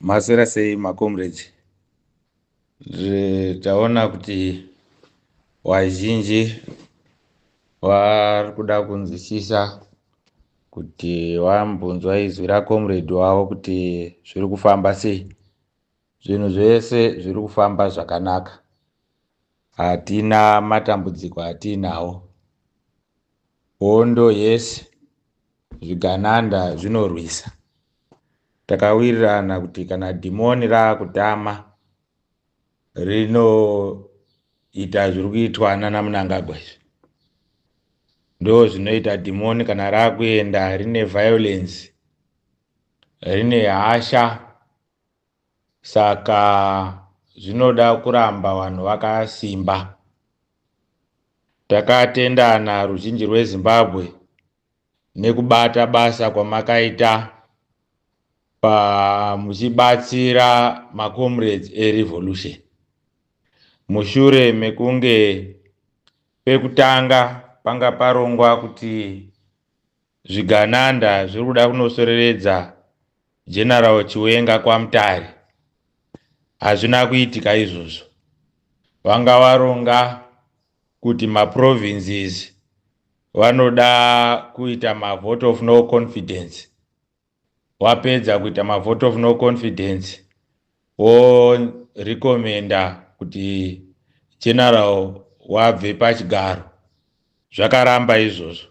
Masera sei makomrades. Taona kuti wazhinji vari kuda kunzwisisa kuti wambunzwa izwi rakomrade wavo kuti zviri kufamba sei. Zvinhu zvese zviri kufamba zvakanaka, hatina matambudziko atinawo. Hondo yese, zvigananda zvinorwisa. Takawirirana kuti kana dhimoni raakutama rinoita zviri kuitwa nana Mnangagwa izvi. Ndo zvinoita dhimoni kana raakuenda rine violence, rine hasha. Saka zvinoda kuramba vanhu vakasimba. Takatendana ruzhinji rweZimbabwe nekubata basa kwamakaita muchibatsira makomrades erevolution. Mushure mekunge pekutanga panga parongwa kuti zvigananda zviri kuda kunosoreredza General Chiwenga kwaMutare, hazvina kuitika izvozvo. Vanga varonga kuti maprovinces vanoda kuita mavote of no confidence. Wapedza kuita mavote of no confidence, worekomenda kuti General wabve pachigaro. Zvakaramba izvozvo.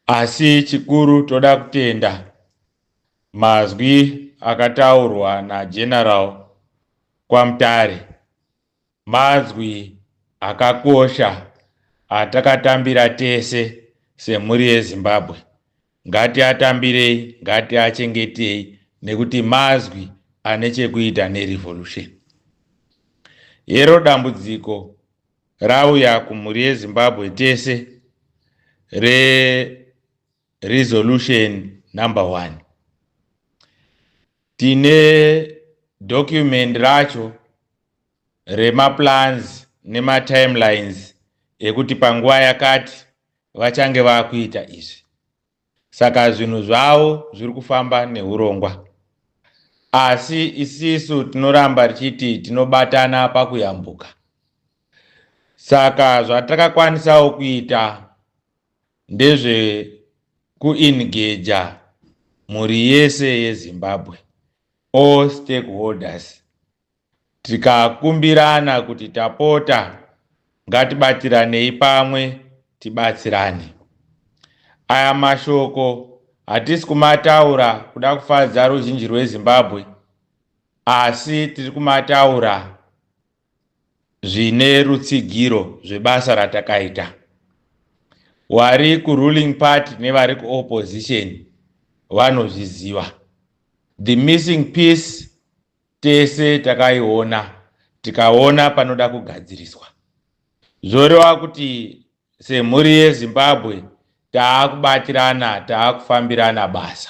Asi chikuru toda kutenda mazwi akataurwa naGeneral kwaMutare, mazwi akakosha atakatambira tese semhuri yeZimbabwe. Ngatiatambirei, ngatiachengetei, nekuti mazwi ane chekuita nerevolution. Yero dambudziko rauya kumhuri yeZimbabwe tese resolution number 1. Tine document racho remaplans nematimelines ekuti panguva yakati vachange vakuita izvi. Saka zvinhu zvavo zviri kufamba neurongwa. Asi isisu tinoramba tichiti tinobatana pakuyambuka. Saka zvatakakwanisawo kuita ndezve kuengeja mhuri yese yeZimbabwe, all stakeholders. Tikakumbirana kuti tapota ngatibatsiranei pamwe, tibatsirane. Aya mashoko hatisi kumataura kuda kufadza ruzhinji rweZimbabwe, asi tiri kumataura zvine rutsigiro zvebasa ratakaita. Vari kuruling party nevari kuopposition vanozviziva. The missing piece tese takaiona, tikaona panoda kugadziriswa. Zvoreva kuti semhuri yeZimbabwe taakubatirana, taakufambirana basa.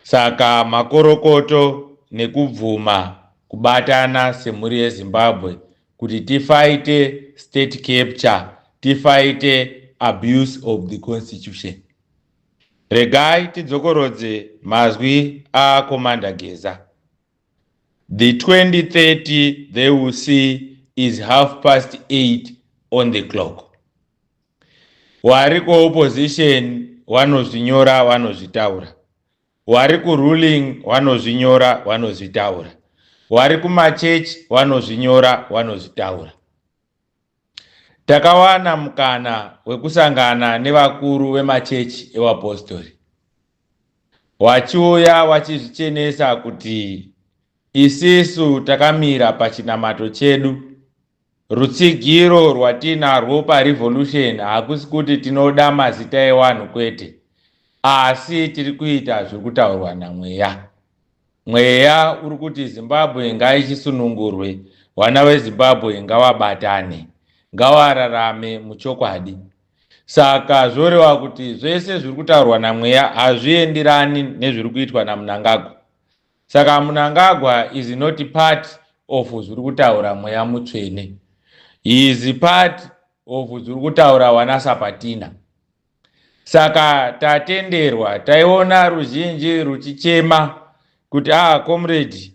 Saka makorokoto nekubvuma kubatana semhuri yeZimbabwe kuti tifaite state capture, tifaite abuse of the constitution. Regai tidzokorodze mazwi aKomanda Geza. The 2030 they will see is 8:30 on the clock. Wari kuopposition vanozvinyora, vanozvitaura. Wari kuruling vanozvinyora, vanozvitaura. Wari kumachechi vanozvinyora, vanozvitaura. Takawana mukana wekusangana nevakuru vemachechi evapostori. Wachiuya wachizvichenesa kuti isisu takamira pachinamato chedu. Rutsigiro rwatinarwo parevolution hakusi kuti tinoda mazita evanhu kwete, asi tiri kuita zviri kutaurwa naMweya. Mweya uri kuti Zimbabwe ngaichisunungurwe, vana veZimbabwe ngavabatane, ngavararame muchokwadi. Saka zvoreva kuti zvese zviri kutaurwa naMweya hazvienderani nezviri kuitwa naMnangagwa. Saka Mnangagwa is not part of zviri kutaura Mweya Mutsvene. He is part of zviri kutaura wana Sapatina. Saka tatenderwa, taiona ruzhinji ruchichema kuti comrade,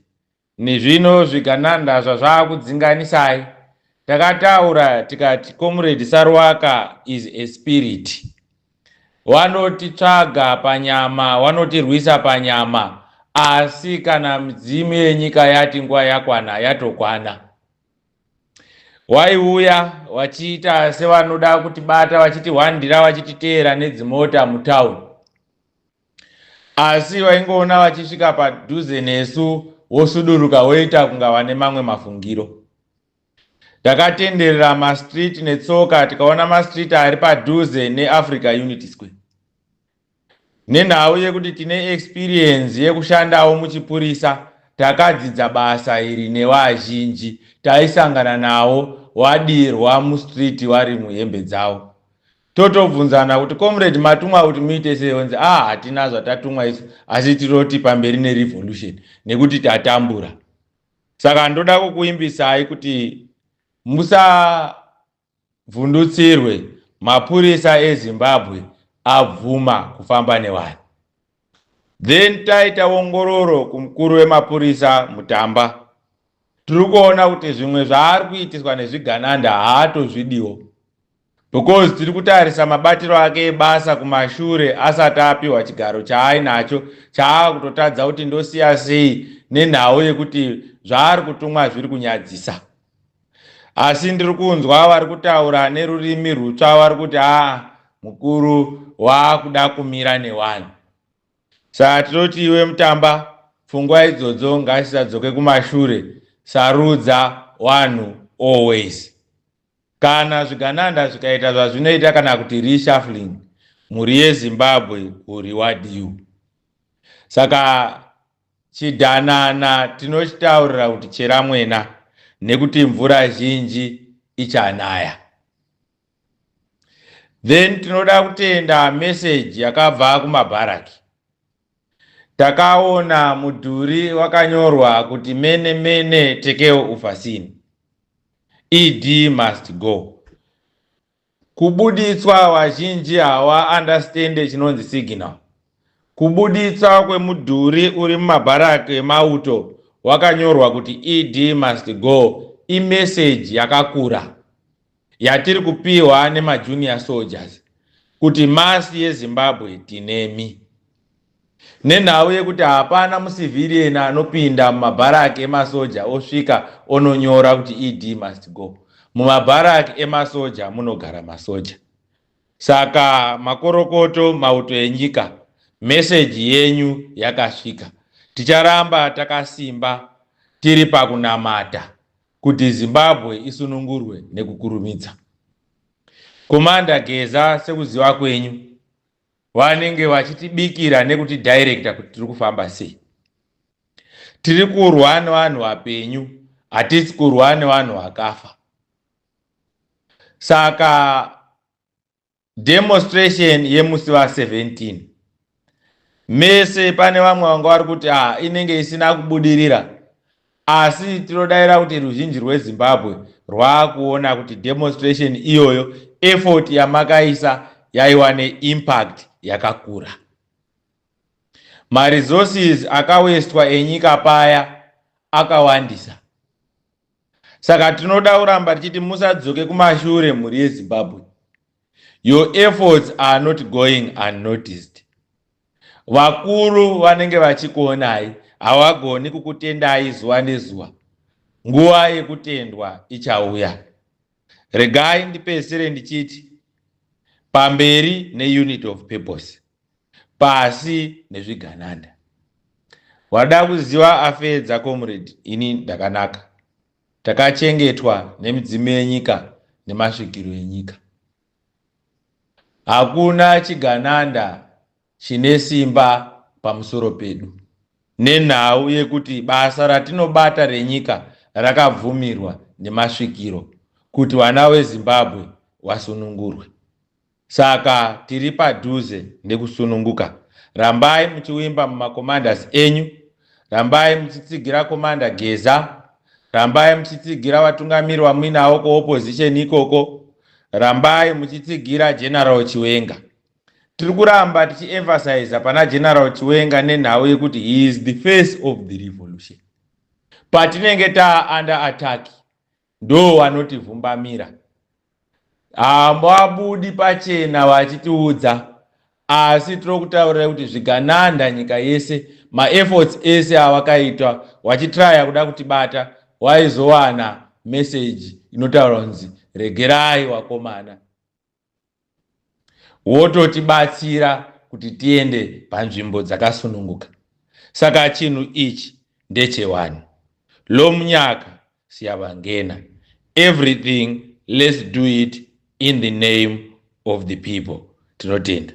nezvino zvigananda zvazvakudzinganisai. Takataura tikati comrade Saruwaka is a spirit. Wanotitsvaga panyama, wanotirwisa panyama, asi kana midzimu yenyika yati nguva yakwana yatokwana. Waiuya wachiita sevanoda kutibata, wachitihwandira, wachititeera nedzimota mutauni, asi waingoona wachisvika padhuze nesu wosuduruka woita kunga wane mamwe mafungiro. Takatenderera mastreet netsoka, tikaona mastreet ari padhuze neAfrica Unity Square. Nenhau yekuti tine experience yekushandawo muchipurisa, takadzidza basa iri nevazhinji, taisangana nawo wadirwa mustreet wari muhembe dzawo. Totobvunzana kuti comrade matumwa kuti muite sei, onzi hatina zvatatumwa isu, asi tiroti pamberi nerevolution nekuti tatambura. Saka ndoda kukuimbisai kuti musavhundutsirwe, mapurisa eZimbabwe abvuma kufamba nevanhu. Then taita ongororo kumukuru wemapurisa Mutamba. Tiri kuona kuti zvimwe zvaari kuitiswa nezvigananda haatozvidiwo, because tiri kutarisa mabatiro ake ebasa kumashure asati apiwa chigaro chaainacho, chaakutotadza kuti ndosiya sei, nenhau yekuti zvaari kutumwa zviri kunyadzisa. Asi ndiri kunzwa vari kutaura nerurimi rutsva, vari kuti mukuru waakuda kumira newanhu. Saka tinoti iwe Mutamba, pfungwa idzodzo ngatisadzoke kumashure, sarudza wanhu always. Kana zvigananda zvikaita zvazvinoita kana kuti reshuffling, mhuri yeZimbabwe will reward you. Saka chidhanana tinochitaurira kuti chera mwena, nekuti mvura zhinji ichanaya. Then tinoda kutenda message yakabva kumabharaki. Takaona mudhuri wakanyorwa kuti mene mene tekeo ufasini, ED must go. Kubuditswa wazhinji hawa understand chinonzi signal. Kubuditswa kwemudhuri uri mumabharaki emauto wakanyorwa kuti ED must go, imessage yakakura yatiri kupiwa nemajunior soldiers kuti masi yeZimbabwe tinemi. Nenhau yekuti hapana musivilian anopinda mumabharaki emasoja osvika ononyora kuti ED must go. Mumabharaki emasoja munogara masoja. Saka makorokoto, mauto enyika, message yenyu yakasvika. Ticharamba takasimba tiri pakunamata kuti Zimbabwe isunungurwe nekukurumidza. Komanda Geza, sekuziva kwenyu, vanenge vachitibikira nekuti director kuti tiri kufamba sei. Tiri kurwa nevanhu vapenyu, hatisi kurwa nevanhu vakafa. Saka demonstration yemusi wa17, mese pane vamwe vanga vari kuti inenge isina kubudirira, asi tinodaira kuti ruzhinji rweZimbabwe rwakuona kuti demonstration iyoyo, effort yamakaisa yaiwa neimpact yakakura. Maresources akawestwa enyika paya akawandisa. Saka tinoda kuramba tichiti musadzoke kumashure mhuri yeZimbabwe. Your efforts are not going unnoticed. Vakuru vanenge vachikuonai havagoni kukutendai zuva nezuva. Nguva yekutendwa ichauya. Regai ndipedzisire ndichiti, pamberi neunit of purpose, pasi nezvigananda. Wada kuziva affair dzaComrade, ini ndakanaka. Takachengetwa nemidzimu yenyika nemasvikiro enyika. Hakuna chigananda chine simba pamusoro pedu, nenhau yekuti basa ratinobata renyika rakabvumirwa nemasvikiro kuti vana veZimbabwe vasunungurwe. Saka tiri padhuze nekusununguka. Rambai muchiwimba mumacommanders enyu, rambai muchitsigira komanda Geza, rambai muchitsigira vatungamiri vamuinawo kuopposition ikoko, rambai muchitsigira General Chiwenga. tiri kuramba tichiemphasize pana General Chiwenga nenhau yekuti he is the face of the revolution. Patinenge under attack ndo vanotivhumbamira, hambabudi pachena vachitiudza, asi tiri kutaurira kuti zvigananda nyika yese, maefforts ese avakaitwa vachitraya kuda kutibata, waizowana message inotaura kunzi regerai wakomana, wototibatsira kuti tiende panzvimbo dzakasununguka. Saka chinhu ichi ndechewani, lomunyaka siyavangena, everything let's do it in the name of the people. Tinotenda.